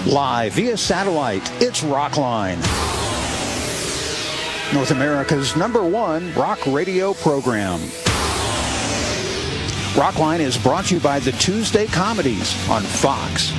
Live via satellite, it's Rockline, North America's #1 rock radio program. Rockline is brought to you by the Tuesday Comedies on Fox.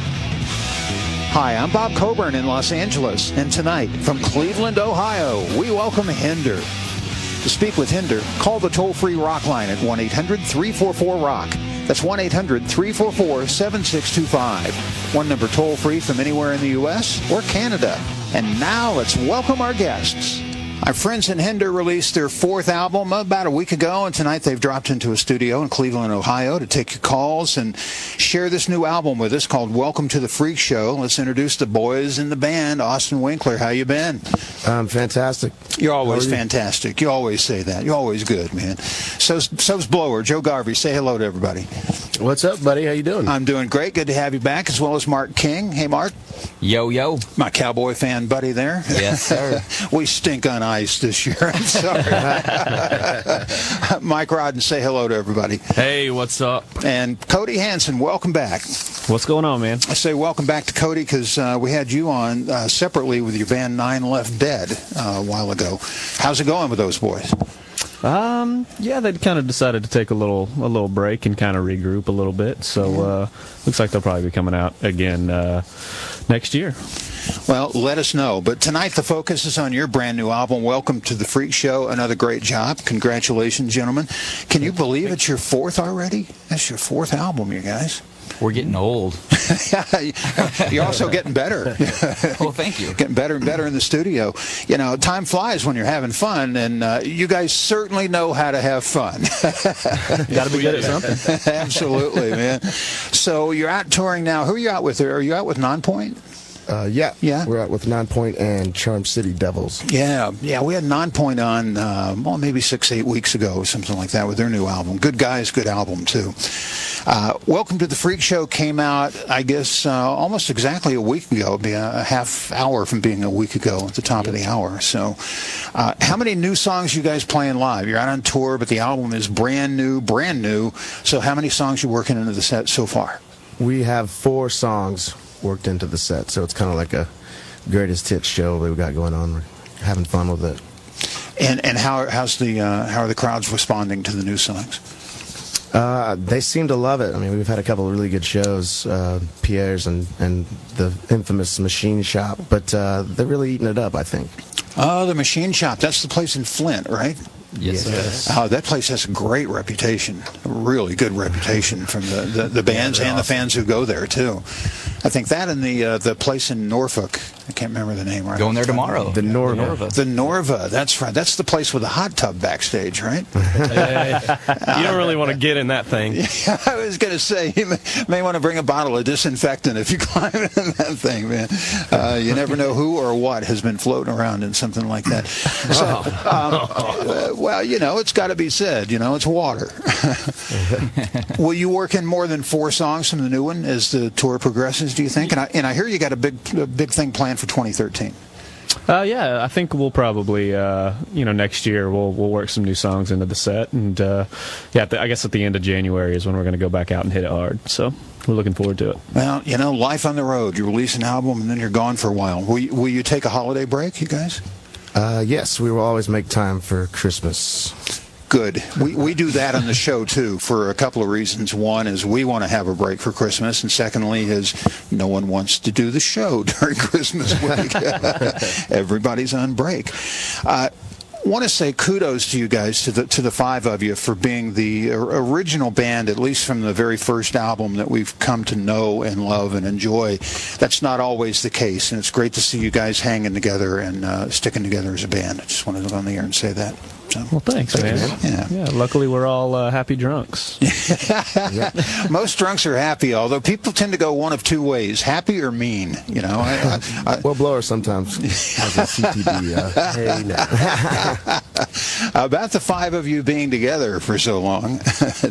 Hi, I'm Bob Coburn in Los Angeles, and tonight from Cleveland, Ohio, we welcome Hinder. To speak with Hinder, call the toll-free Rockline at 1-800-344-ROCK. That's 1-800-344-7625. One number toll-free from anywhere in the U.S. or Canada. And now let's welcome our guests. Our friends in Hinder released their 4th album about a week ago, and tonight they've dropped into a studio in Cleveland, Ohio to take your calls and share this new album with us called Welcome to the Freakshow. Let's introduce the boys in the band. Austin Winkler, how you been? I'm fantastic. You're always fantastic. You always say that. You're always good, man. So's Blower, Joe Garvey. Say hello to everybody. What's up, buddy? How you doing? I'm doing great. Good to have you back, as well as Mark King. Hey, Mark. Yo, yo. My Cowboy fan buddy there. Yes, sir. We stink on ice this year. I'm sorry. Mike Rodden, say hello to everybody. Hey, what's up? And Cody Hansen, welcome back. What's going on, man? I say welcome back to Cody because we had you on separately with your band Nine Left Dead a while ago. How's it going with those boys? Yeah, they kind of decided to take a little break and kind of regroup a little bit. So looks like they'll probably be coming out again next year. Well, let us know. But tonight the focus is on your brand new album, Welcome to the Freak Show. Another great job. Congratulations, gentlemen. Can you believe it's your 4th already? That's your 4th album, you guys. We're getting old. You're also getting better. Well, thank you. Getting better and better in the studio. You know, time flies when you're having fun, and you guys certainly know how to have fun. Got to be good at something. Absolutely, man. So you're out touring now. Who are you out with? Are you out with Nonpoint? Yeah. We're out with Nonpoint and Charm City Devils. Yeah. We had Nonpoint on, maybe 6-8 weeks ago, something like that, with their new album. Good guys, good album, too. Welcome to the Freak Show came out, I guess, almost exactly a week ago. It'd be a half hour from being a week ago at the top of the hour. So how many new songs you guys playing live? You're out on tour, but the album is brand new. So how many songs you working into the set so far? We have 4 songs worked into the set, so it's kind of like a greatest hits show that we got going on. We're having fun with it. And how are the crowds responding to the new songs? They seem to love it. I mean, we've had a couple of really good shows, A.P.S. and the infamous Machine Shop, but they're really eating it up, I think. Oh, the Machine Shop. That's the place in Flint, right? Yes. Oh, that place has a great reputation, a really good reputation from the bands and the fans who go there, too. I think that and the place in Norfolk, I can't remember the name. Right? Going there tomorrow. The Norva. The Norva, that's right. That's the place with the hot tub backstage, right? You don't really want to get in that thing. Yeah, I was going to say, you may want to bring a bottle of disinfectant if you climb in that thing, man. You never know who or what has been floating around in something like that. So, well, it's got to be said, it's water. Will you work in more than 4 songs from the new one as the tour progresses, do you think? And I hear you got a big thing planned for 2013. Yeah, I think we'll probably, next year we'll work some new songs into the set, and I guess at the end of January is when we're going to go back out and hit it hard. So we're looking forward to it. Well, life on the road. You release an album and then you're gone for a while. Will you take a holiday break, you guys? Yes, we will always make time for Christmas. Good. We do that on the show, too, for a couple of reasons. One is we want to have a break for Christmas, and secondly is no one wants to do the show during Christmas week. Everybody's on break. I want to say kudos to you guys, to the 5 of you, for being the original band, at least from the very first album that we've come to know and love and enjoy. That's not always the case, and it's great to see you guys hanging together and sticking together as a band. I just wanted to go on the air and say that. So, well, thanks, man. Yeah, luckily we're all happy drunks. Most drunks are happy, although people tend to go one of 2 ways, happy or mean. Well, Blower sometimes has a CTD. Hey, now. About the 5 of you being together for so long. ... So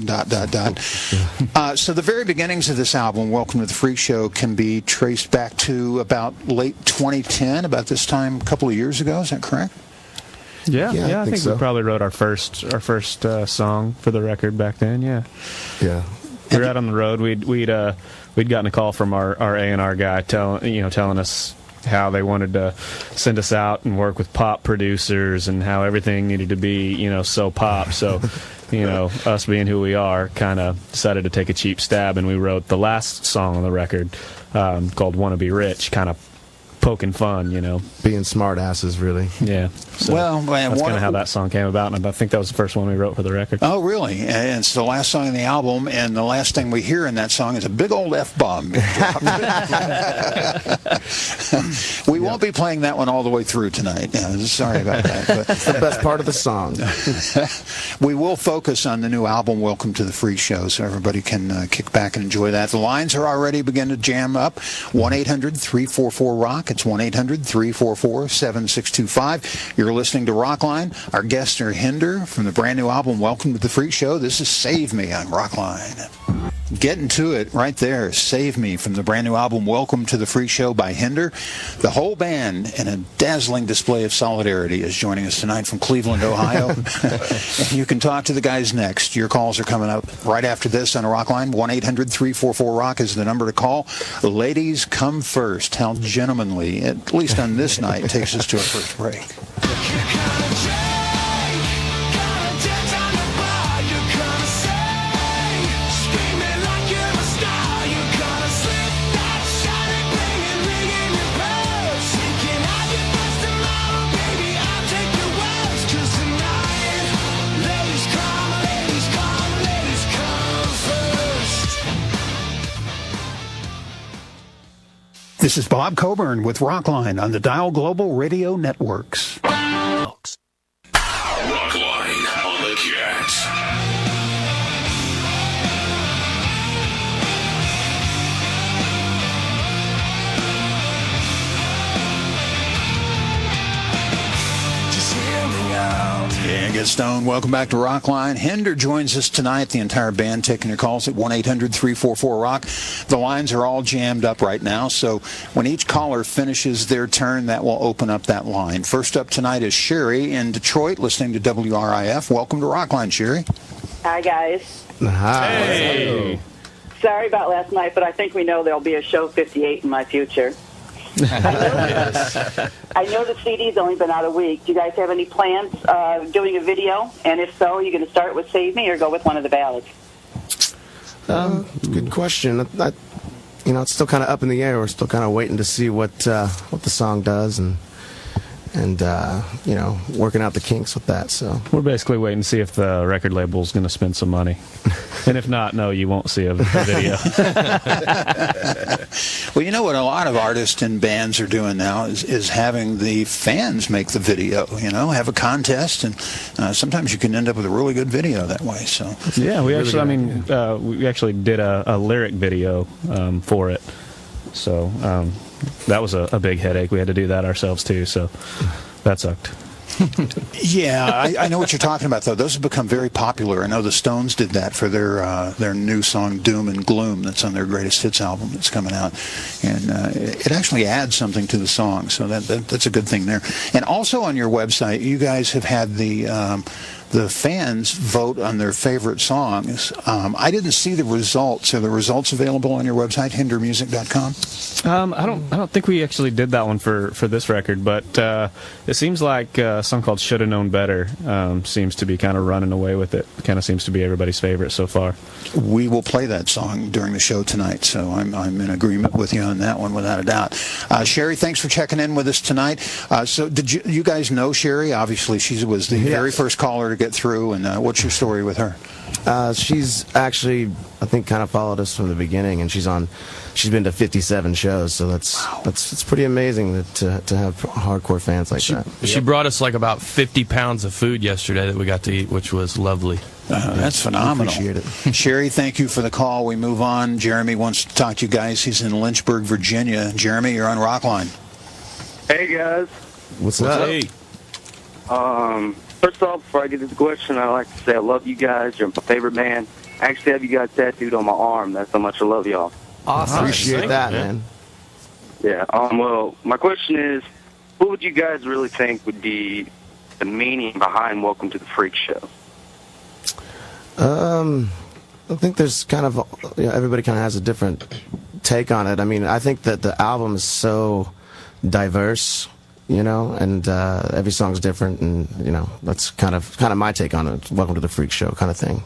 the very beginnings of this album, Welcome to the Freak Show, can be traced back to about late 2010, about this time a couple of years ago. Is that correct? Yeah, I think so. We probably wrote our first song for the record back then. Yeah. Yeah. We were out on the road. We'd we'd gotten a call from our A&R guy telling us how they wanted to send us out and work with pop producers and how everything needed to be, so pop. So, us being who we are, kind of decided to take a cheap stab, and we wrote the last song on the record called "Wanna Be Rich," kind of poking fun, Being smart asses, really. Yeah. So Well, man, that's kind of how that song came about, and I think that was the first one we wrote for the record. Oh, really? And it's the last song on the album, and the last thing we hear in that song is a big old F-bomb. We won't be playing that one all the way through tonight. Yeah, sorry about that. But It's the best part of the song. we will focus on the new album, Welcome to the Freakshow, so everybody can kick back and enjoy that. The lines are already beginning to jam up. 1-800-344-ROCK. It's 1-800-344-7625. You're listening to Rockline. Our guests are Hinder from the brand new album, Welcome to the Freak Show. This is Save Me on Rockline. Getting to it right there. Save Me from the brand new album, Welcome to the Freak Show by Hinder. The whole band, in a dazzling display of solidarity, is joining us tonight from Cleveland, Ohio. And you can talk to the guys next. Your calls are coming up right after this on Rockline. 1-800-344-ROCK is the number to call. Ladies come first. How gentlemanly, at least on this night, takes us to our first break. This is Bob Coburn with Rockline on the Dial Global Radio Networks. Rockline on the Cat. Yeah, get stoned. Welcome back to Rockline. Hinder joins us tonight. The entire band taking your calls at 1-800-344-ROCK. The lines are all jammed up right now, so when each caller finishes their turn, that will open up that line. First up tonight is Sherry in Detroit, listening to WRIF. Welcome to Rockline, Sherry. Hi, guys. Hi. Hey. Sorry about last night, but I think we know there'll be a show 58 in my future. I know the CD's only been out a week. Do you guys have any plans doing a video? And if so, are you going to start with Save Me or go with one of the ballads? Good question. It's still kind of up in the air. We're still kind of waiting to see what the song does and working out the kinks with that. So We're basically waiting to see if the record label's going to spend some money. And if not, no, you won't see a video. Well, you know what a lot of artists and bands are doing now is having the fans make the video, have a contest, and sometimes you can end up with a really good video that way. So Yeah, we actually did a lyric video for it. So that was a big headache. We had to do that ourselves, too, so that sucked. Yeah, I know what you're talking about, though. Those have become very popular. I know the Stones did that for their new song, Doom and Gloom, that's on their greatest hits album that's coming out. And it actually adds something to the song, so that's a good thing there. And also on your website, you guys have had the fans vote on their favorite songs. I didn't see the results. Are the results available on your website, hindermusic.com? I don't think we actually did that one for this record, but it seems like a song called "Shoulda Known Better" seems to be kind of running away with it. Kind of seems to be everybody's favorite so far. We will play that song during the show tonight, so I'm in agreement with you on that one without a doubt. Sherry, thanks for checking in with us tonight. So did you guys know Sherry? Obviously, she was the very first caller to get through, and what's your story with her? She's actually, I think, kind of followed us from the beginning, and she's been to 57 shows, so it's pretty amazing to have hardcore fans like that. She brought us like about 50 pounds of food yesterday that we got to eat, which was lovely. That's phenomenal. Appreciate it. Sherry, thank you for the call. We move on. Jeremy wants to talk to you guys. He's in Lynchburg, Virginia. Jeremy, you're on Rockline. Hey, guys. What's up? Hey. First off, before I get to the question, I'd like to say I love you guys. You're my favorite band. I actually have you guys tattooed on my arm. That's how much I love y'all. Awesome. Appreciate that, man. Yeah. Well, my question is, what would you guys really think would be the meaning behind Welcome to the Freak Show? I think there's kind of, everybody kind of has a different take on it. I mean, I think that the album is so diverse, you know, and every song's different, and you know, that's kind of my take on it. Welcome to the Freak Show kind of thing.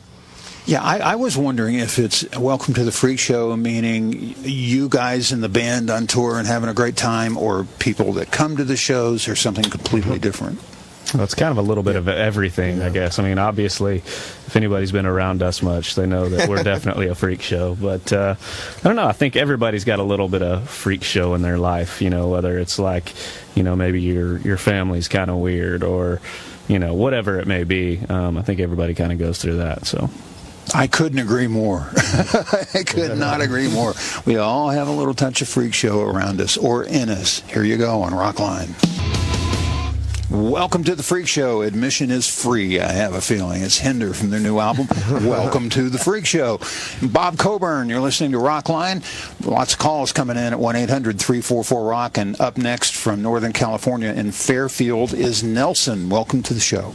Yeah, I was wondering if it's Welcome to the Freak Show, meaning you guys in the band on tour and having a great time, or people that come to the shows, or something completely different. Well, it's kind of a little bit of everything, I guess. I mean, obviously, if anybody's been around us much, they know that we're definitely a freak show. But I don't know. I think everybody's got a little bit of freak show in their life. You know, whether it's like, you know, maybe your family's kind of weird, or you know, whatever it may be. I think everybody kind of goes through that. So. I couldn't agree more. I could not agree more. We all have a little touch of freak show around us or in us. Here you go on Rockline. Welcome to the Freak Show. Admission is free, I have a feeling. It's Hinder from their new album, Welcome to the Freak Show. Bob Coburn, you're listening to Rockline. Lots of calls coming in at 1-800-344-ROCK. And up next from Northern California in Fairfield is Nelson. Welcome to the show.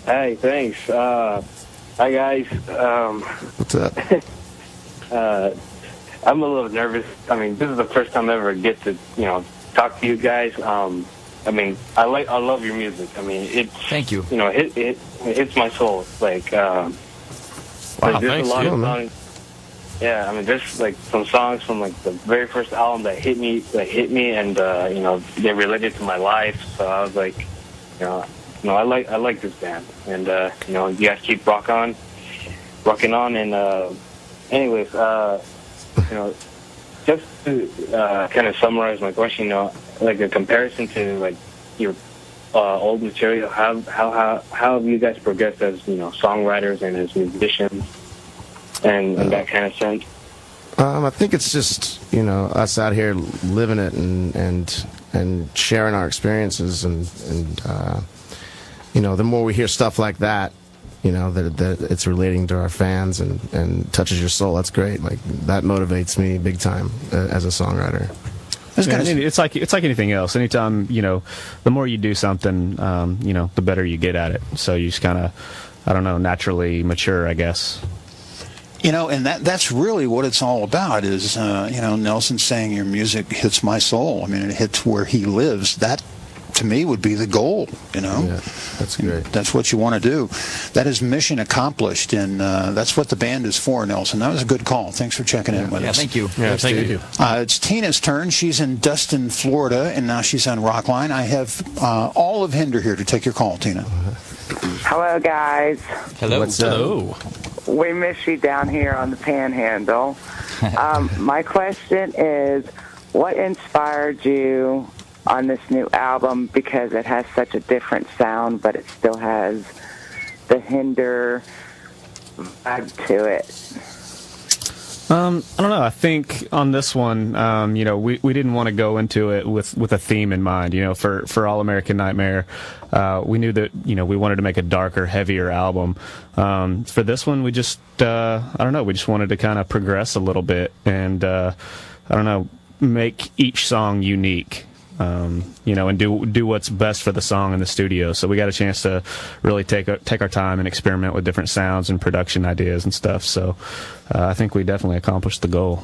Hey, thanks. Hi, guys. What's up? I'm a little nervous. I mean, this is the first time I ever get to, you know, talk to you guys. I mean, I love your music. I mean, it's... Thank you. You know, it hits my soul. It's like, Wow, there's a lot of man. songs. Yeah, I mean, there's like some songs from like the very first album that hit me, and you know, they related to my life. So I was like, you know, I like this band, and you know, you guys keep rocking on, and anyways, you know, just to kind of summarize my question, you know, like a comparison to like your old material, how have you guys progressed as, you know, songwriters and as musicians, and in that kind of sense? I think it's just, you know, us out here living it and sharing our experiences, and you know, the more we hear stuff like that, you know, that it's relating to our fans and touches your soul, that's great. Like, that motivates me big time as a songwriter. It's like anything else. Anytime, you know, the more you do something, you know, the better you get at it. So you just kind of, I don't know, naturally mature, I guess. You know, and that's really what it's all about is, you know, Nelson saying your music hits my soul. I mean, it hits where he lives. That, to me, would be the goal, you know. Yeah, that's great. That's what you want to do. That is mission accomplished, and that's what the band is for, Nelson. That was a good call. Thanks for checking in with us. Thank you. Yeah, thank you. It's Tina's turn. She's in Dustin, Florida, and now she's on Rockline. I have all of Hinder here to take your call, Tina. Hello, guys. Hello. What's up? Hello. We miss you down here on the Panhandle. My question is, what inspired you on this new album, because it has such a different sound, but it still has the Hinder vibe to it? I don't know. I think on this one, you know, we didn't want to go into it with a theme in mind. You know, for All American Nightmare, we knew that, you know, we wanted to make a darker, heavier album. For this one, we just, I don't know, we just wanted to kind of progress a little bit and, I don't know, make each song unique. You know, and do what's best for the song in the studio. So we got a chance to really take our time and experiment with different sounds and production ideas and stuff. So I think we definitely accomplished the goal.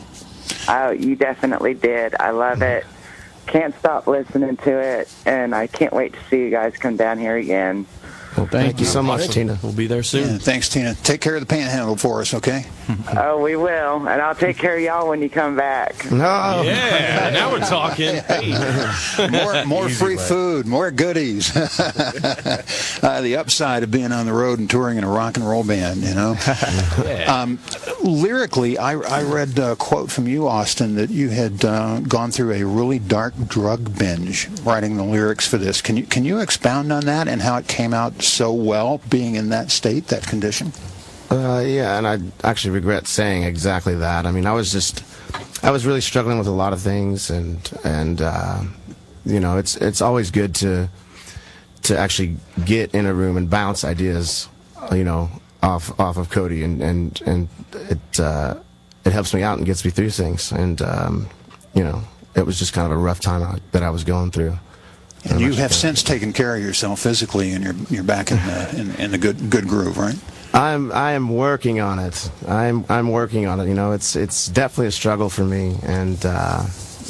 Oh, you definitely did. I love it. Can't stop listening to it, and I can't wait to see you guys come down here again. Well, thank you so much, Tina. We'll be there soon. Yeah, thanks, Tina. Take care of the Panhandle for us, okay? Oh, we will, and I'll take care of y'all when you come back. No. Yeah, now we're talking. Hey. More free food, more goodies. The upside of being on the road and touring in a rock and roll band, you know. Lyrically, I read a quote from you, Austin, that you had gone through a really dark drug binge writing the lyrics for this. Can you expound on that and how it came out so well, being in that state, that condition? Yeah, and I actually regret saying exactly that. I mean, I was really struggling with a lot of things, and you know, it's always good to actually get in a room and bounce ideas, you know, off of Cody, and it helps me out and gets me through things, and you know, it was just kind of a rough time that I was going through. And you have since taken care of yourself physically, and you're back in the good groove, right? I am working on it. I'm working on it. You know, it's definitely a struggle for me, and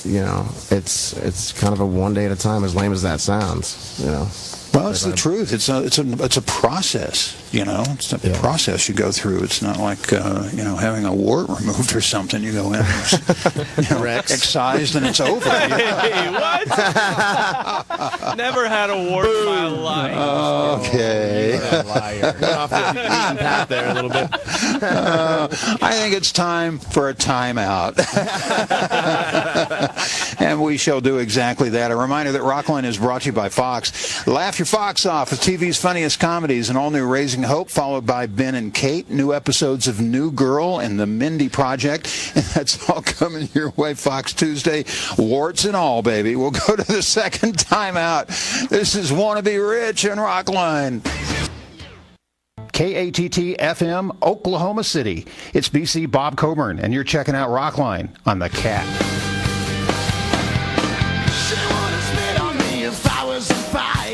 you know, it's kind of a one day at a time. As lame as that sounds, you know. Well, it's the truth. It's a process. You know, it's a process you go through. It's not like you know, having a wart removed or something. You go in, you know, excised, and it's over. Hey, what? Never had a wart in my life. Okay. You're a liar. Went off the beaten path there a little bit. I think it's time for a timeout. And we shall do exactly that. A reminder that Rockline is brought to you by Fox. Laugh your Fox off with TV's funniest comedies, an all-new Raising Hope, followed by Ben and Kate, new episodes of New Girl and The Mindy Project. And that's all coming your way Fox Tuesday, warts and all, baby. We'll go to the second timeout. This is Wanna Be Rich and Rockline. KATT FM, Oklahoma City. It's BC Bob Coburn, and you're checking out Rockline on the Cat.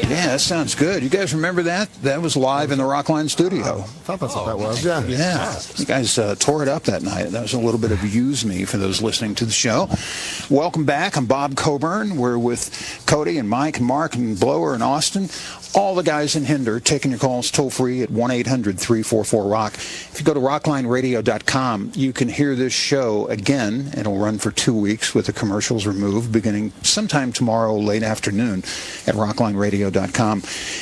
Yeah, that sounds good. You guys remember that? That was live in the Rockline studio. I thought that's what that was. Yeah. Yeah. You guys tore it up that night. That was a little bit of Use Me for those listening to the show. Welcome back. I'm Bob Coburn. We're with Cody and Mike and Mark and Blower and Austin. All the guys in Hinder taking your calls toll-free at 1-800-344-ROCK. If you go to rocklineradio.com, you can hear this show again. It'll run for 2 weeks with the commercials removed beginning sometime tomorrow late afternoon at rocklineradio.com.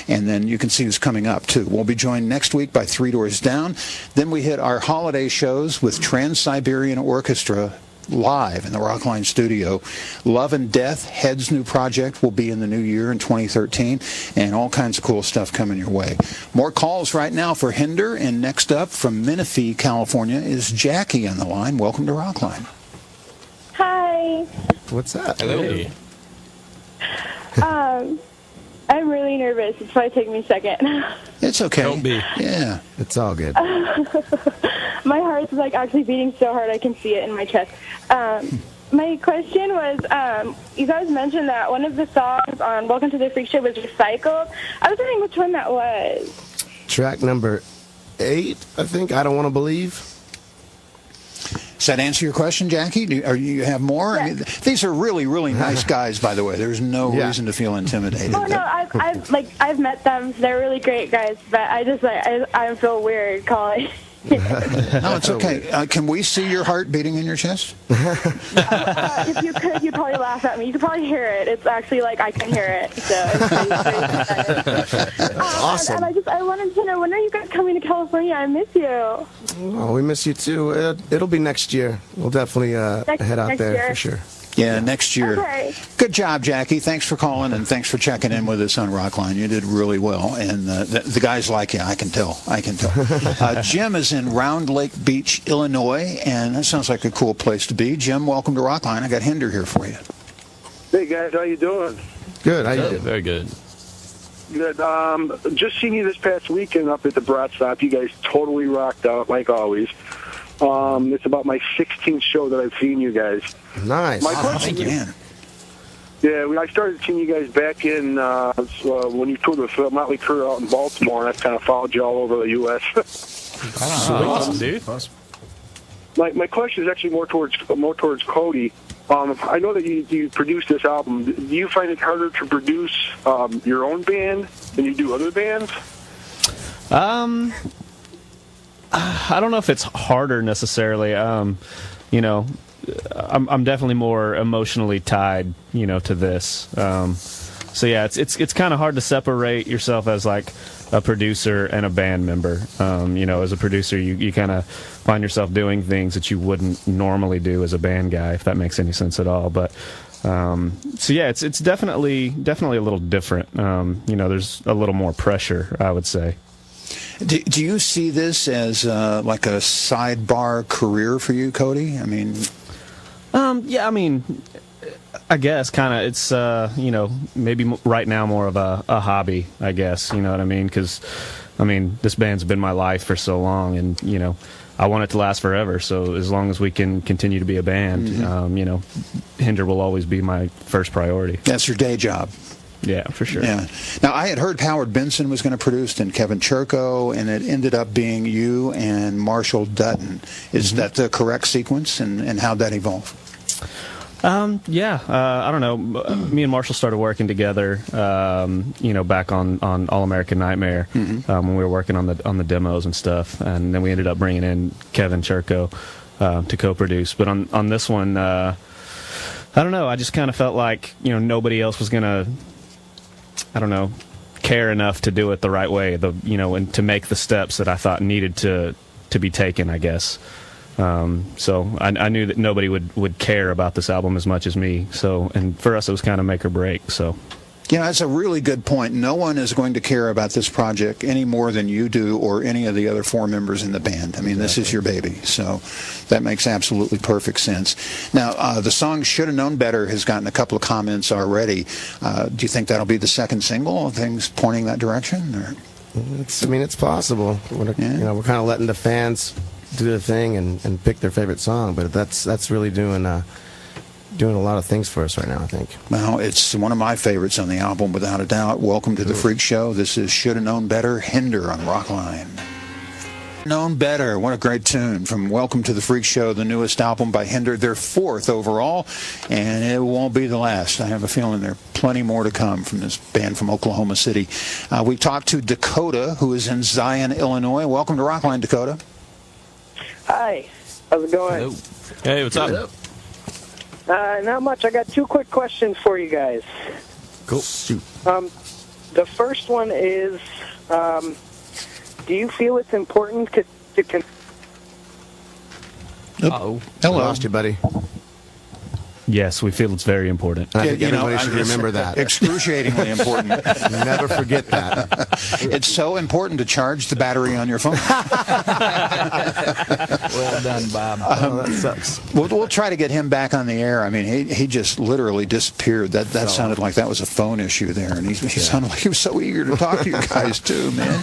And then you can see who's coming up, too. We'll be joined next week by Three Doors Down. Then we hit our holiday shows with Trans-Siberian Orchestra live in the Rockline studio. Love and Death, Head's new project, will be in the new year in 2013, and all kinds of cool stuff coming your way. More calls right now for Hinder, and next up from Menifee, California, is Jackie on the line. Welcome to Rockline. Hi. What's that? Hey. I'm really nervous. It's probably taking me a second. It's okay. Don't be. Yeah. It's all good. My heart's like actually beating so hard I can see it in my chest. My question was, you guys mentioned that one of the songs on Welcome to the Freakshow was recycled. I was wondering which one that was. Track number 8, I think. I Don't Want to Believe. Does that answer your question, Jackie? Do you have more? Yeah. I mean, these are really, really nice guys, by the way. There's no reason to feel intimidated. Oh no, I've met them. They're really great guys, but I feel weird calling. No, it's okay. Can we see your heart beating in your chest? If you could, you'd probably laugh at me. You could probably hear it. It's actually like I can hear it. So it's That's awesome. And I wanted to know, when are you guys coming to California? I miss you. Oh, we miss you too. It'll be next year. We'll definitely head out next there year. for sure. Yeah, next year. Okay. Good job, Jackie. Thanks for calling, and thanks for checking in with us on Rockline. You did really well, and the guys like you. I can tell. Jim is in Round Lake Beach, Illinois, and that sounds like a cool place to be. Jim, welcome to Rockline. I got Hinder here for you. Hey, guys. How you doing? Good. How you doing? Very good. Good. Just seen you this past weekend up at the Brat Stop. You guys totally rocked out, like always. It's about my 16th show that I've seen you guys. Nice. My question is, yeah, when I started seeing you guys back in when you toured with Motley Crue out in Baltimore, and I've kind of followed you all over the U.S. Awesome, dude. Awesome. My question is actually more towards Cody. I know that you produced this album. Do you find it harder to produce your own band than you do other bands? I don't know if it's harder necessarily. You know, I'm definitely more emotionally tied, you know, to this. So yeah, it's kind of hard to separate yourself as like a producer and a band member. You know, as a producer, you kind of find yourself doing things that you wouldn't normally do as a band guy, if that makes any sense at all. But so yeah, it's definitely a little different. You know, there's a little more pressure, I would say. Do you see this as like a sidebar career for you, Cody? I mean, yeah, I mean, I guess kind of it's you know, maybe right now more of a hobby, I guess, you know what I mean? Because I mean, this band's been my life for so long, and you know, I want it to last forever. So as long as we can continue to be a band, you know, Hinder will always be my first priority. That's your day job. Yeah, for sure. Yeah. Now, I had heard Howard Benson was going to produce and Kevin Churko, and it ended up being you and Marshall Dutton. Is that the correct sequence, and how'd that evolve? I don't know. Me and Marshall started working together, back on All American Nightmare when we were working on the demos and stuff, and then we ended up bringing in Kevin Churko to co-produce. But on this one, I don't know. I just kind of felt like nobody else was gonna, I don't know, care enough to do it the right way, and to make the steps that I thought needed to be taken, I guess. So I knew that nobody would care about this album as much as me. So, and for us, it was kind of make or break. So, that's a really good point. No one is going to care about this project any more than you do or any of the other 4 members in the band. I mean, This is your baby. So that makes absolutely perfect sense. Now, the song Should Have Known Better has gotten a couple of comments already. Do you think that'll be the second single? Are things pointing that direction? Or? It's possible. We're kind of letting the fans do their thing and pick their favorite song, but that's really doing a lot of things for us right now, I think. Well, it's one of my favorites on the album, without a doubt. Welcome to the Freak Show. This is Should Have Known Better, Hinder-on Rockline. Known Better. What a great tune from Welcome to the Freak Show, the newest album by Hinder, their 4th overall, and it won't be the last. I have a feeling there are plenty more to come from this band from Oklahoma City. We talked to Dakota, who is in Zion, Illinois. Welcome to Rockline, Dakota. Hi. How's it going? Hello. Hey, what's up? Not much. I got 2 quick questions for you guys. Cool. Shoot. The first one is, do you feel it's important to Hello. Lost you, buddy. Yes, we feel it's very important. I think everybody should remember that. Excruciatingly important. Never forget that. It's so important to charge the battery on your phone. Well done, Bob. That sucks. We'll try to get him back on the air. I mean, he just literally disappeared. That sounded like that was a phone issue there, and he sounded like he was so eager to talk to you guys too, man.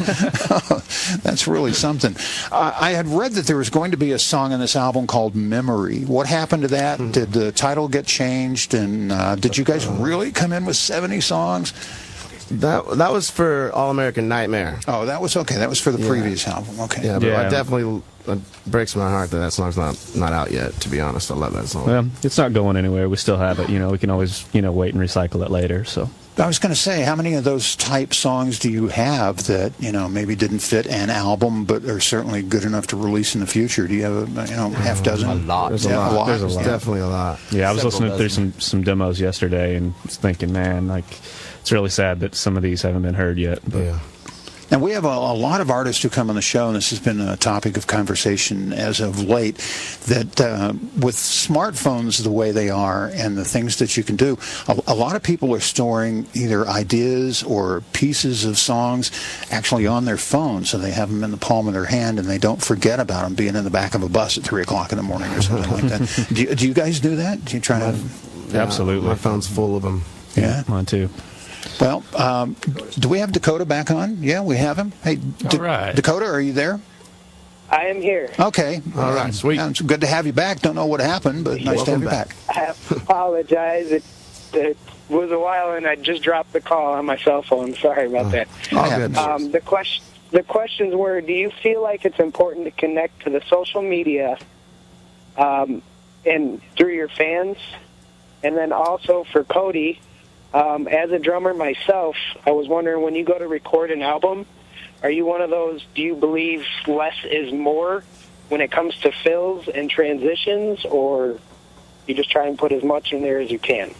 That's really something. I had read that there was going to be a song in this album called Memory. What happened to that? Did the title get changed, and did you guys really come in with 70 songs? That was for All American Nightmare. Oh, that was okay. That was for the previous album. Okay. Yeah, but I definitely, it breaks my heart that song's not out yet, to be honest. I love that song. Well, it's not going anywhere. We still have it. We can always wait and recycle it later. So I was going to say, how many of those type songs do you have that maybe didn't fit an album, but are certainly good enough to release in the future? Do you have a half dozen? A lot. There's a lot. There's definitely a lot. Yeah, I was listening through some demos yesterday and was thinking, man, like, it's really sad that some of these haven't been heard yet. But. Yeah. And we have a lot of artists who come on the show, and this has been a topic of conversation as of late, that with smartphones the way they are and the things that you can do, a lot of people are storing either ideas or pieces of songs actually on their phone, so they have them in the palm of their hand and they don't forget about them being in the back of a bus at 3 o'clock in the morning or something like that. Do you guys do that? Do you try to? Absolutely. My phone's full of them. Yeah. Mine too. Well, do we have Dakota back on? Yeah, we have him. Hey, All right. Dakota, are you there? I am here. Okay. All right, sweet. It's good to have you back. Don't know what happened, but nice to have you back. I apologize. It was a while, and I just dropped the call on my cell phone. Sorry about that. All good. The questions were, do you feel like it's important to connect to the social media and through your fans? And then also for Cody, as a drummer myself, I was wondering, when you go to record an album, are you one of those, do you believe less is more when it comes to fills and transitions, or you just try and put as much in there as you can?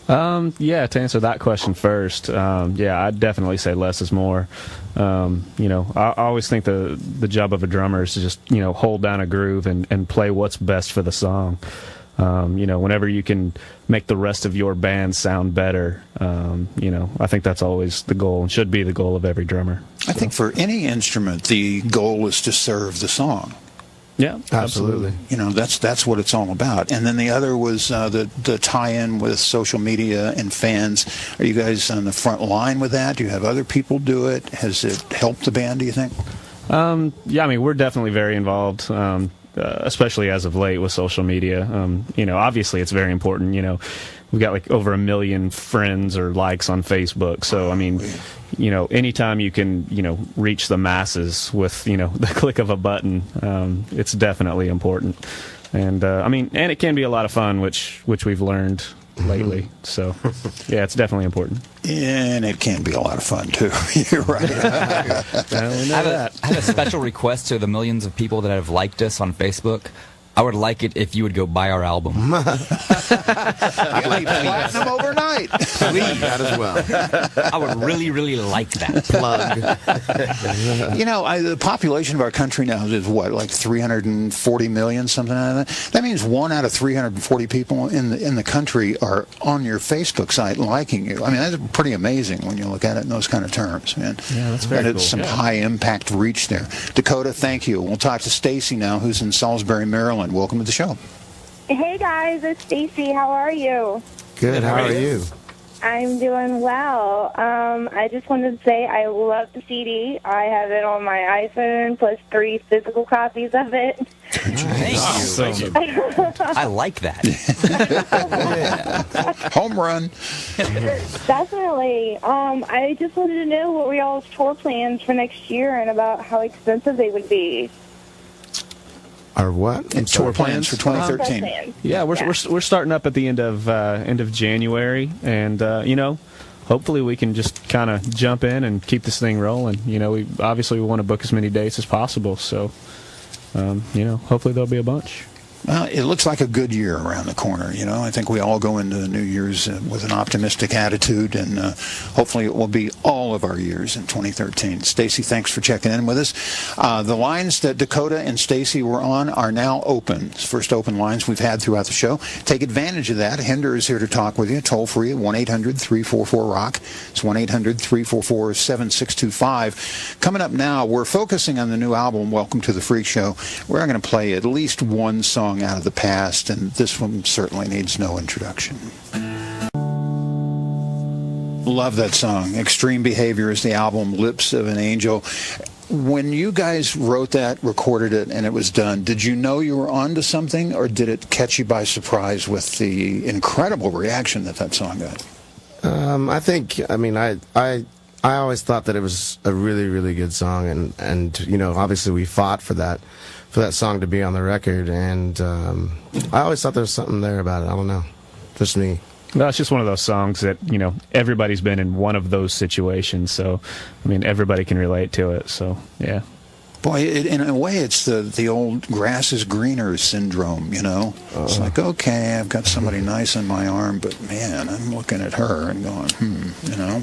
Yeah, to answer that question first, I'd definitely say less is more. I always think the job of a drummer is to just, hold down a groove and play what's best for the song. Whenever you can make the rest of your band sound better, I think that's always the goal and should be the goal of every drummer. So. I think for any instrument, the goal is to serve the song. Yeah, absolutely. That's what it's all about. And then the other was the tie-in with social media and fans. Are you guys on the front line with that? Do you have other people do it? Has it helped the band, do you think? We're definitely very involved. Especially as of late with social media. Obviously it's very important. we've got like over 1 million friends or likes on Facebook. So I mean, anytime you can reach the masses with the click of a button, it's definitely important. And and it can be a lot of fun, which we've learned lately. So yeah, it's definitely important. And it can be a lot of fun too. You're right. I have a special request to the millions of people that have liked us on Facebook. I would like it if you would go buy our album. You'll be platinum overnight. Please, that as well. I would really, really like that. Plug. The population of our country now is what, like 340 million, something like that. That means 1 out of 340 people in the country are on your Facebook site liking you. I mean, that's pretty amazing when you look at it in those kind of terms, man. Yeah, that's very cool. It's some high impact reach there. Dakota, thank you. We'll talk to Stacy now, who's in Salisbury, Maryland. Welcome to the show. Hey guys, it's Stacy. How are you? Good. How are you? I'm doing well. I just wanted to say I love the CD. I have it on my iPhone plus 3 physical copies of it. Thank you. I like that. Home run. Definitely. I just wanted to know what were y'all's tour plans for next year and about how expensive they would be. Our what? Tour plans for 2013. Yeah, we're starting up at the end of January, and hopefully we can just kind of jump in and keep this thing rolling. We want to book as many dates as possible, so hopefully there'll be a bunch. Well, it looks like a good year around the corner. I think we all go into New Year's with an optimistic attitude, and hopefully it will be all of our years in 2013. Stacy, thanks for checking in with us. The lines that Dakota and Stacy were on are now open. It's the first open lines we've had throughout the show. Take advantage of that. Hinder is here to talk with you, toll free at 1-800-344-ROCK. It's 1-800-344-7625. Coming up now, we're focusing on the new album, Welcome to the Freak Show. We're going to play at least one song out of the past, and this one certainly needs no introduction. Love that song. Extreme Behavior is the album, Lips of an Angel. When you guys wrote that, recorded it, and it was done, did you know you were onto something, or did it catch you by surprise with the incredible reaction that song got? I always thought that it was a really, really good song, and obviously we fought for that song to be on the record, and I always thought there was something there about it. I don't know, just me. No, it's just one of those songs that everybody's been in one of those situations, so everybody can relate to it. So yeah. Boy, in a way, it's the old grass is greener syndrome, It's like, okay, I've got somebody nice on my arm, but man, I'm looking at her and going, Yeah.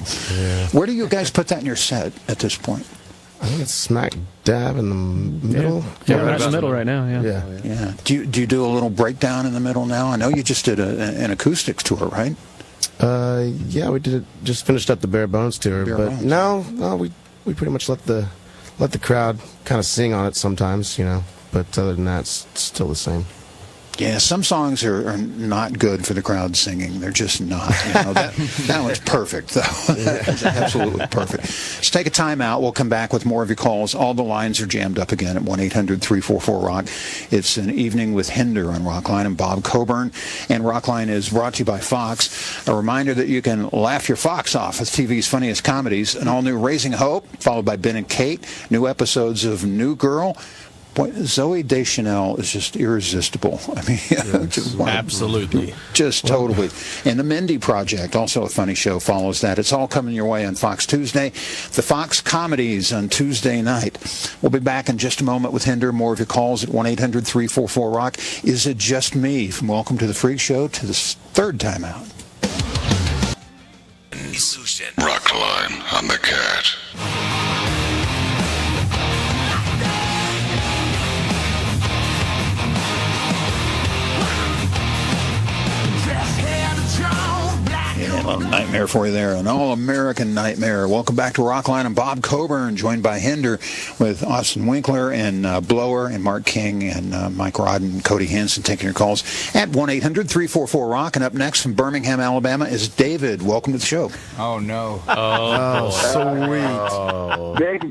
Where do you guys put that in your set at this point? I think it's smack dab in the middle. Yeah, right in the middle right now, yeah. Yeah. Do you do a little breakdown in the middle now? I know you just did an acoustics tour, right? Yeah, we did it. Just finished up the Bare Bones tour, No, we pretty much let the crowd kind of sing on it sometimes, But other than that, it's still the same. Yeah, some songs are not good for the crowd singing. They're just not. That one's perfect, though. That's absolutely perfect. Let's take a time out. We'll come back with more of your calls. All the lines are jammed up again at 1-800-344-ROCK. It's an evening with Hinder-on Rockline and Bob Coburn. And Rockline is brought to you by Fox. A reminder that you can laugh your fox off with TV's funniest comedies. An all-new Raising Hope, followed by Ben and Kate. New episodes of New Girl. Boy, Zooey Deschanel is just irresistible. Just absolutely. Just totally. And the Mindy Project, also a funny show, follows that. It's all coming your way on Fox Tuesday. The Fox Comedies on Tuesday night. We'll be back in just a moment with Hinder. More of your calls at 1-800-344-ROCK. Is it just me? From Welcome to the Freak Show to this third time out. Rockline on the Cat. Nightmare for you there, an all-American nightmare. Welcome back to Rockline. I'm Bob Coburn, joined by Hinder with Austin Winkler and Blower and Mark King and Mike Rodden and Cody Hansen taking your calls at 1-800-344-ROCK. And up next from Birmingham, Alabama is David. Welcome to the show. Oh, no. Sweet.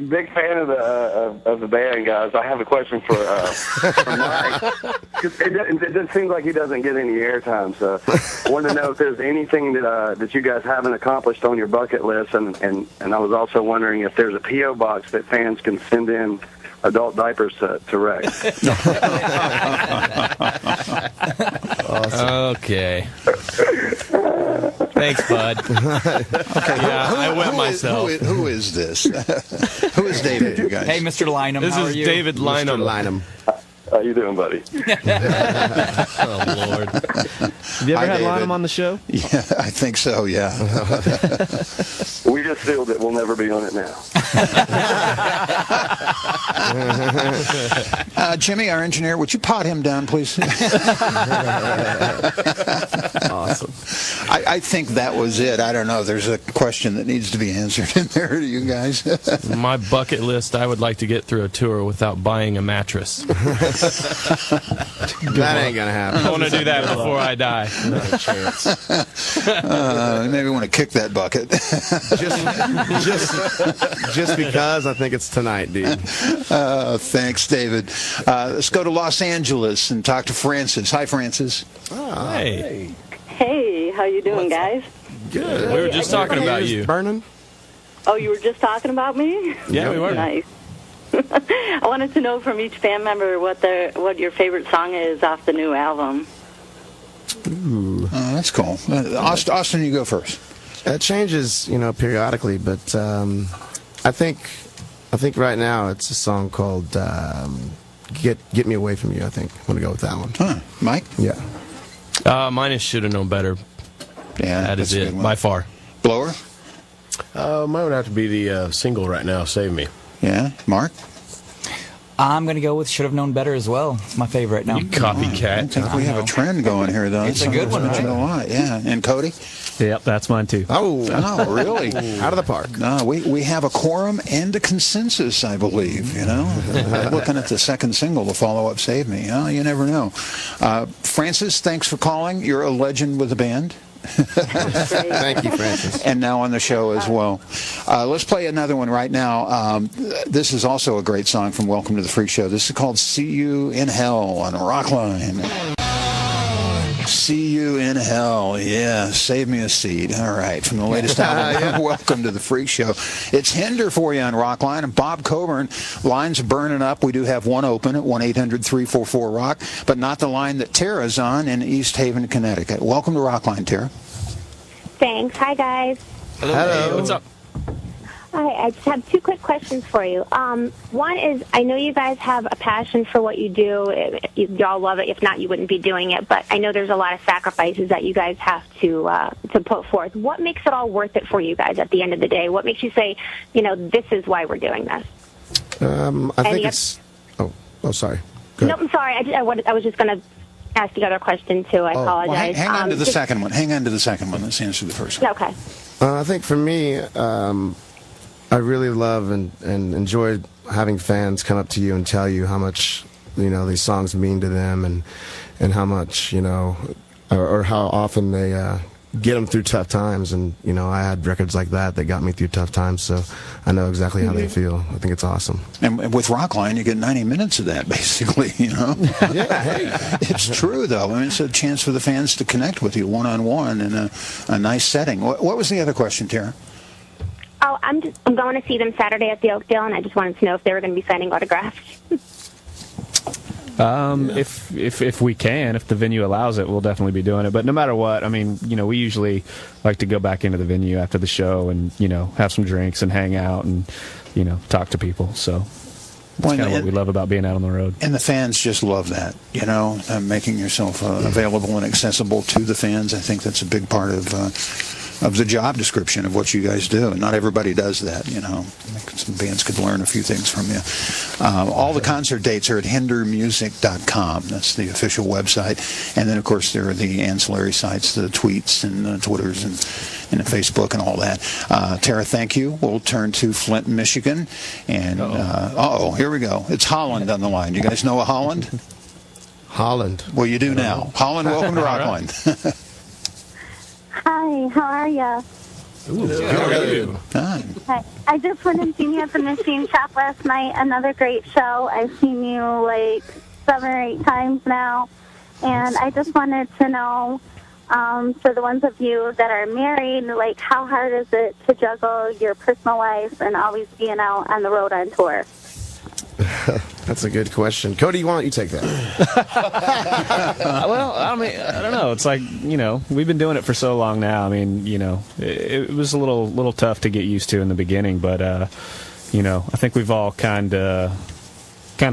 Big fan of the band, guys. I have a question for Mike. 'Cause it just seems like he doesn't get any airtime, so I wanted to know if there's anything that you guys haven't accomplished on your bucket list, and I was also wondering if there's a P.O. box that fans can send in adult diapers to Rex. Awesome. Okay. Thanks, bud. Okay, yeah, I wet myself. Who is this? Who is David, you guys? Hey, Mr. Lynham, This how is are you? David Lynham. Mr. Lynham. How you doing, buddy? Oh, Lord. Have you ever had David. Lynham on the show? Yeah, I think so, yeah. We just sealed it. We'll never be on it now. Jimmy, our engineer, would you pot him down, please? Awesome. I think that was it. I don't know. There's a question that needs to be answered in there to you guys. My bucket list, I would like to get through a tour without buying a mattress. That ain't gonna happen. I want to do that before I die. No chance. Maybe want to kick that bucket. Just because I think it's tonight, dude. Thanks, David. Let's go to Los Angeles and talk to Francis. Hi, Francis. Hey. Hey, how you doing, guys? Good. We were just talking about you. Burning? Oh, you were just talking about me? Yeah, we were. Nice. I wanted to know from each band member what your favorite song is off the new album. Ooh. That's cool. Austin, you go first. It changes, periodically, but I think right now it's a song called "Get Me Away From You." I think I'm gonna go with that one. Huh. Mike? Yeah. Mine is Should Have Known Better. Yeah, That is that's a it, good one. by far. Blower? Mine would have to be the single right now, Save Me. Yeah. Mark? I'm going to go with Should Have Known Better as well. It's my favorite now. You copycat. I think we have a trend going here, though. It's a good one, right? A lot, yeah. And Cody? Yep, that's mine too. Oh, really? Out of the park. No, we have a quorum and a consensus, I believe, Looking at the second single, the follow-up Save Me. You never know. Francis, thanks for calling. You're a legend with the band. Thank you, Francis. And now on the show as well. Let's play another one right now. This is also a great song from Welcome to the Freak Show. This is called See You in Hell on Rockline. See You in Hell. Yeah, save me a seat. All right, from the latest album, Welcome to the Freak Show. It's Hinder for you on Rockline. And Bob Coburn. Lines are burning up. We do have one open at 1-800-344-ROCK, but not the line that Tara's on in East Haven, Connecticut. Welcome to Rockline, Tara. Thanks. Hi, guys. Hello. Hey, what's up? Hi, I just have two quick questions for you. One is, I know you guys have a passion for what you do. Y'all love it. If not, you wouldn't be doing it. But I know there's a lot of sacrifices that you guys have to put forth. What makes it all worth it for you guys at the end of the day? What makes you say, this is why we're doing this? I think it's... Oh, sorry. Go No, ahead. I'm sorry. I was just going to ask the other question, too. I apologize. Well, hang on to the second one. Hang on to the second one. Let's answer the first one. Okay. I think for me, I really love and enjoy having fans come up to you and tell you how much these songs mean to them, and how much or how often they get them through tough times. And I had records like that got me through tough times, so I know exactly how they feel. I think it's awesome. And with Rockline, you get 90 minutes of that, basically. Yeah, hey. It's true, though. I mean, it's a chance for the fans to connect with you one-on-one in a nice setting. What was the other question, Tara? Oh, I'm going to see them Saturday at the Oakdale, and I just wanted to know if they were going to be signing autographs. If we can, if the venue allows it, we'll definitely be doing it. But no matter what, I mean, we usually like to go back into the venue after the show and, have some drinks and hang out and, talk to people. So that's kind of what we love about being out on the road. And the fans just love that, making yourself available and accessible to the fans. I think that's a big part of the job description of what you guys do, and not everybody does that. You know, some bands could learn a few things from you. All the concert dates are at hindermusic.com. That's the official website, and then of course there are the ancillary sites, the tweets and the Twitters and the Facebook and all that. Tara, thank you. We'll turn to Flint, Michigan, and here we go. It's Holland on the line. You guys know a Holland? Holland. Well, you do now. Holland, welcome to Rockline. Hi, how are ya? How are you? Hi. I just went and seen you at the Machine Shop last night. Another great show. I've seen you like 7 or 8 times now. And I just wanted to know, for the ones of you that are married, like how hard is it to juggle your personal life and always being out on the road on tour? That's a good question. Cody, why don't you take that? Well, I mean, I don't know. It's like, you know, we've been doing it for so long now. I mean, you know, it was a little tough to get used to in the beginning, but you know, I think we've all kind of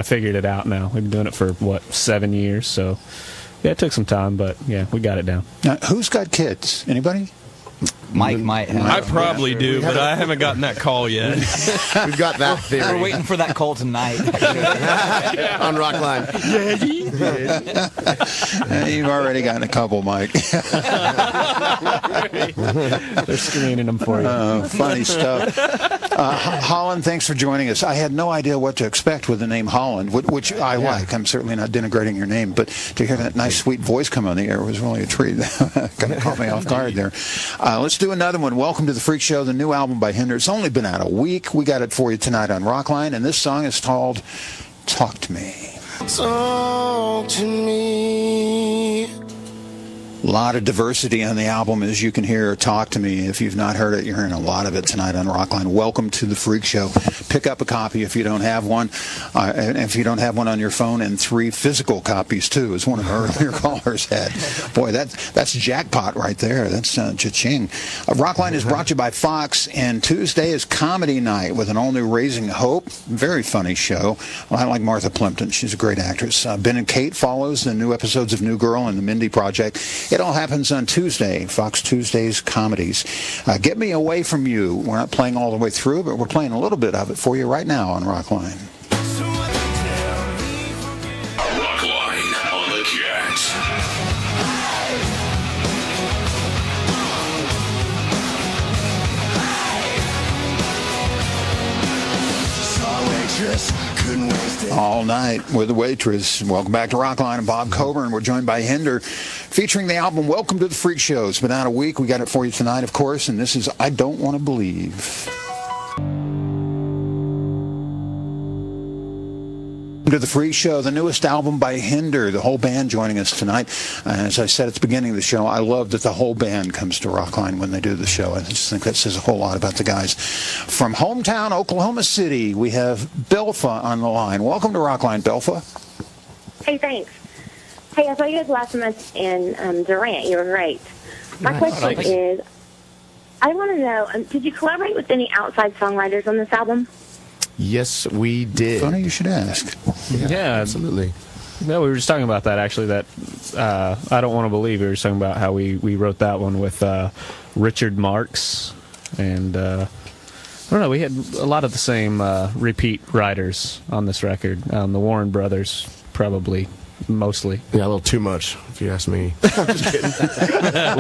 figured it out now. We've been doing it for 7 years, so yeah, it took some time, but yeah, we got it down. Now, who's got kids? Anybody? Mike might have. I probably do, but I haven't gotten that call yet. We've got that theory. We're waiting for that call tonight. On Rockline. You've already gotten a couple, Mike. They're screening them for you. Funny stuff. Holland, thanks for joining us. I had no idea what to expect with the name Holland, which I like. I'm certainly not denigrating your name, but to hear that nice, sweet voice come on the air was really a treat. Kind of caught me off guard there. Let's do another one. Welcome to the Freak Show, the new album by Hinders. It's only been out a week. We got it for you tonight on Rockline, and this song is called Talk to Me. Talk to me. A lot of diversity on the album, as you can hear. Talk to Me. If you've not heard it, you're hearing a lot of it tonight on Rockline. Welcome to the Freak Show. Pick up a copy if you don't have one. And if you don't have one on your phone, and 3 physical copies, too, as one of our earlier callers had. Boy, that's jackpot right there. That's cha-ching. Rockline is brought to you by Fox, and Tuesday is comedy night with an all-new Raising Hope. Very funny show. Well, I like Martha Plimpton. She's a great actress. Ben and Kate follows the new episodes of New Girl and The Mindy Project. It all happens on Tuesday, Fox Tuesdays Comedies. Get Me Away From You. We're not playing all the way through, but we're playing a little bit of it for you right now on Rockline. Rockline on the Cat. All night with the Waitress. Welcome back to Rockline. I'm Bob Coburn. We're joined by Hinder, featuring the album Welcome to the Freak Show. It's been out a week. We got it for you tonight, of course, and this is I Don't Want to Believe. To the Freak Show, the newest album by Hinder, the whole band joining us tonight. As I said at the beginning of the show, I love that the whole band comes to Rockline when they do the show. I just think that says a whole lot about the guys. From hometown Oklahoma City, we have Belfa on the line. Welcome to Rockline, Belfa. Hey, thanks. Hey, I saw you guys last month in Durant. You were great. My question is, I want to know, did you collaborate with any outside songwriters on this album? Yes, we did. Funny you should ask. Yeah, absolutely. No, we were just talking about that, actually, that I Don't Want to Believe. We were just talking about how we wrote that one with Richard Marks. And, I don't know, we had a lot of the same repeat writers on this record. The Warren brothers, probably, mostly. Yeah, a little too much, if you ask me. I'm just kidding.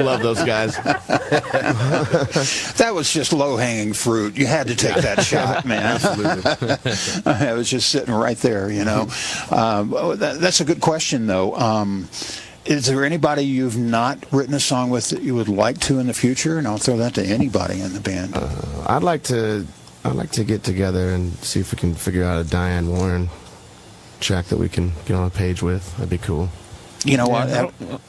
Love those guys. That was just low-hanging fruit. You had to take that shot, man. Absolutely. I was just sitting right there, you know. That's a good question, though. Is there anybody you've not written a song with that you would like to in the future? And I'll throw that to anybody in the band. I'd like to get together and see if we can figure out a Diane Warren track that we can get on a page with. That'd be cool. You know what?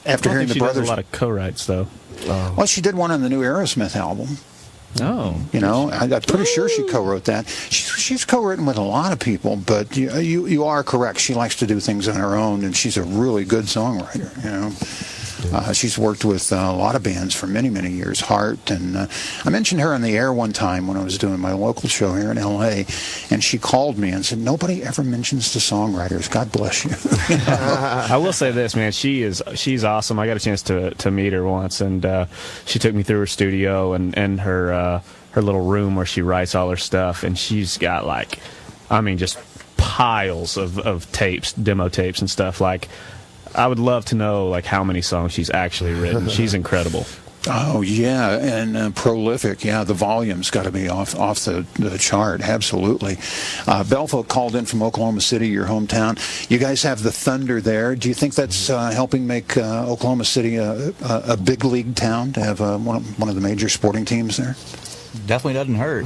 After hearing the brothers, does a lot of co-writes though. Well, she did one on the new Aerosmith album. Oh, you know, I'm pretty sure she co-wrote that. She's co-written with a lot of people, but you are correct. She likes to do things on her own, and she's a really good songwriter. You know. She's worked with a lot of bands for many, many years. Heart, and I mentioned her on the air one time when I was doing my local show here in L.A., and she called me and said, "Nobody ever mentions the songwriters. God bless you." I will say this, man. She's awesome. I got a chance to meet her once, and she took me through her studio and her little room where she writes all her stuff, and she's got just piles of tapes, demo tapes and stuff. I would love to know how many songs she's actually written. She's incredible. Oh, yeah, and prolific. Yeah, the volume's got to be off the chart, absolutely. Belfolk called in from Oklahoma City, your hometown. You guys have the Thunder there. Do you think that's helping make Oklahoma City a big league town to have one of the major sporting teams there? Definitely doesn't hurt.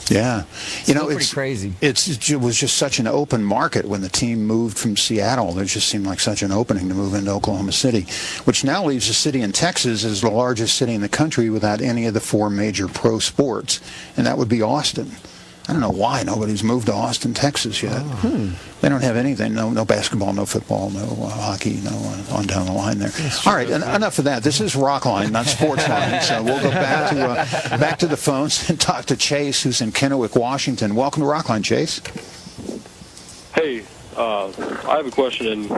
Yeah. It's pretty crazy. It was just such an open market when the team moved from Seattle. There just seemed like such an opening to move into Oklahoma City, which now leaves the city in Texas as the largest city in the country without any of the 4 major pro sports, and that would be Austin. I don't know why nobody's moved to Austin, Texas yet. They don't have anything. No basketball, no football, no hockey, no on down the line there. All right, enough of that. This is Rockline, not Sportsline. So we'll go back to the phones and talk to Chase, who's in Kennewick, Washington. Welcome to Rockline, Chase. Hey, I have a question, and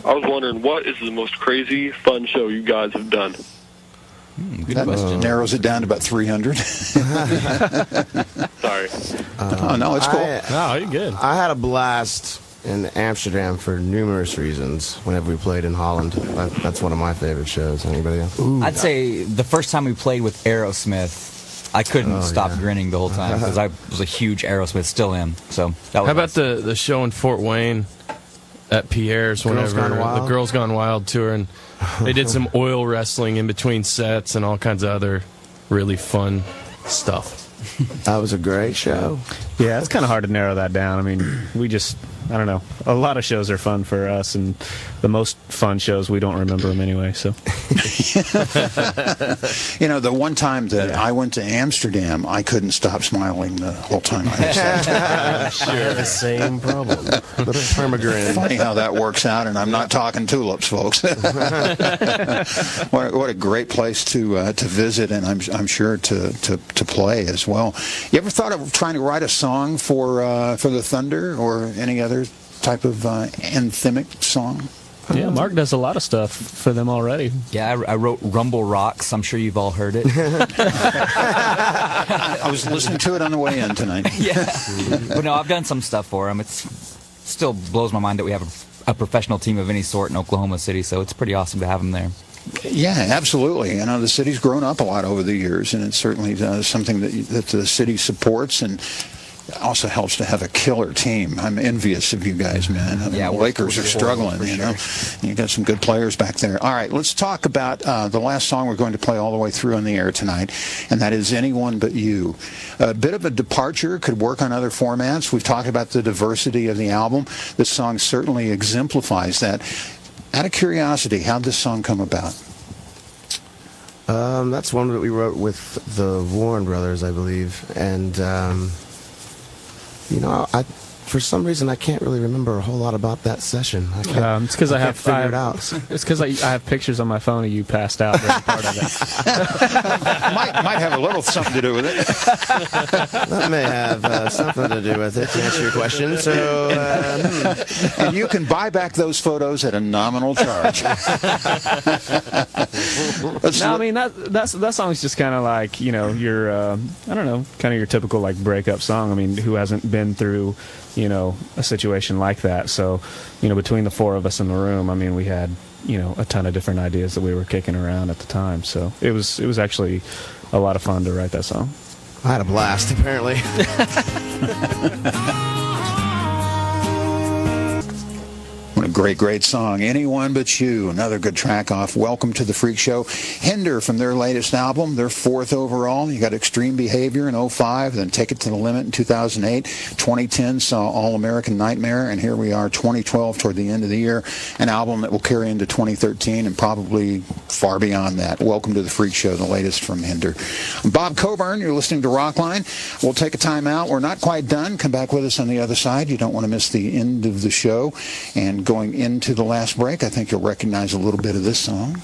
I was wondering, what is the most crazy, fun show you guys have done? Good question. Narrows it down to about 300. Sorry. No, it's cool. No, you're good. I had a blast in Amsterdam for numerous reasons whenever we played in Holland. That's one of my favorite shows. Anybody else? I'd say the first time we played with Aerosmith, I couldn't stop grinning the whole time because I was a huge Aerosmith, still am. So that was How about the show in Fort Wayne at Pierre's whenever the Girls Gone Wild tour, and they did some oil wrestling in between sets and all kinds of other really fun stuff. That was a great show. Yeah, it's kind of hard to narrow that down. I mean, I don't know. A lot of shows are fun for us, and the most fun shows, we don't remember them anyway. So, the one time that I went to Amsterdam, I couldn't stop smiling the whole time I was there. Sure, the same problem. Little permagrin. Funny how that works out, and I'm not talking tulips, folks. What a great place to visit, and I'm sure to play as well. You ever thought of trying to write a song for the Thunder or any other type of anthemic song? Yeah, Mark does a lot of stuff for them already. Yeah, I wrote Rumble Rocks. I'm sure you've all heard it. I was listening to it on the way in tonight. Yeah. But no, I've done some stuff for them. It still blows my mind that we have a professional team of any sort in Oklahoma City, so it's pretty awesome to have them there. Yeah, absolutely. The city's grown up a lot over the years, and it's certainly something that the city supports, and also helps to have a killer team. I'm envious of you guys, man. Yeah, the Lakers are struggling, sure. You got some good players back there. All right, let's talk about the last song we're going to play all the way through on the air tonight, and that is Anyone But You. A bit of a departure, could work on other formats. We've talked about the diversity of the album. This song certainly exemplifies that. Out of curiosity, how'd this song come about? That's one that we wrote with the Warren brothers, I believe. And, for some reason, I can't really remember a whole lot about that session. It's because I have figure it out. It's because I have pictures on my phone of you passed out during part of it. might have a little something to do with it. That may have something to do with it, to answer your question. So, and you can buy back those photos at a nominal charge. No, I mean that song's just kind of like your I don't know, kind of your typical breakup song. I mean, who hasn't been through a situation like that? So, between the 4 of us in the room, I mean, we had, a ton of different ideas that we were kicking around at the time. So it was actually a lot of fun to write that song. I had a blast, apparently. What a great song. Anyone But You. Another good track off Welcome to the Freak Show. Hinder from their latest album, their 4th overall. You got Extreme Behavior in 2005, then Take It to the Limit in 2008. 2010 saw All-American Nightmare, and here we are 2012 toward the end of the year. An album that will carry into 2013 and probably far beyond that. Welcome to the Freak Show, the latest from Hinder. I'm Bob Coburn. You're listening to Rockline. We'll take a time out. We're not quite done. Come back with us on the other side. You don't want to miss the end of the show. And going into the last break, I think you'll recognize a little bit of this song.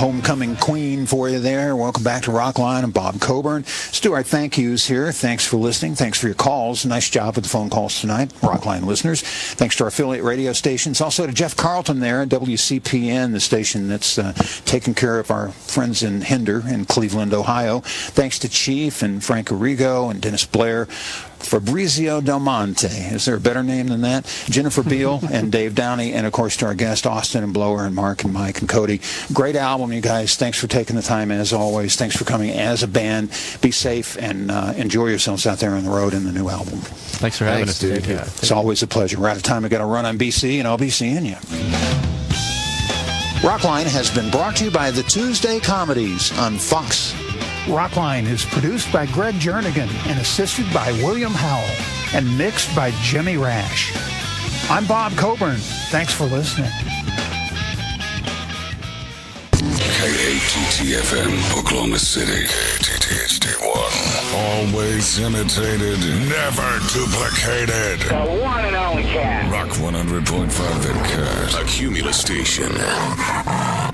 homecoming queen for you there. Welcome back to Rockline. I'm Bob Coburn. Let's do our thank yous here. Thanks for listening. Thanks for your calls. Nice job with the phone calls tonight, Rockline listeners. Thanks to our affiliate radio stations. Also to Jeff Carlton there at WCPN, the station that's taking care of our friends in Hinder in Cleveland, Ohio. Thanks to Chief and Frank Arrigo and Dennis Blair. Fabrizio Del Monte. Is there a better name than that? Jennifer Beal and Dave Downey, and of course to our guests Austin and Blower and Mark and Mike and Cody. Great album, you guys. Thanks for taking the time as always. Thanks for coming as a band. Be safe and enjoy yourselves out there on the road in the new album. Thanks for having us, dude. Yeah. It's always a pleasure. We're out of time. We got to run on BC, and I'll be seeing you. Rockline has been brought to you by the Tuesday Comedies on Fox. Rockline is produced by Greg Jernigan and assisted by William Howell and mixed by Jimmy Rash. I'm Bob Coburn. Thanks for listening. KATT-FM, Oklahoma City. KTTHD1. Always imitated, never duplicated. The one and only cat. Rock 100.5 The Cat. A Cumulus station.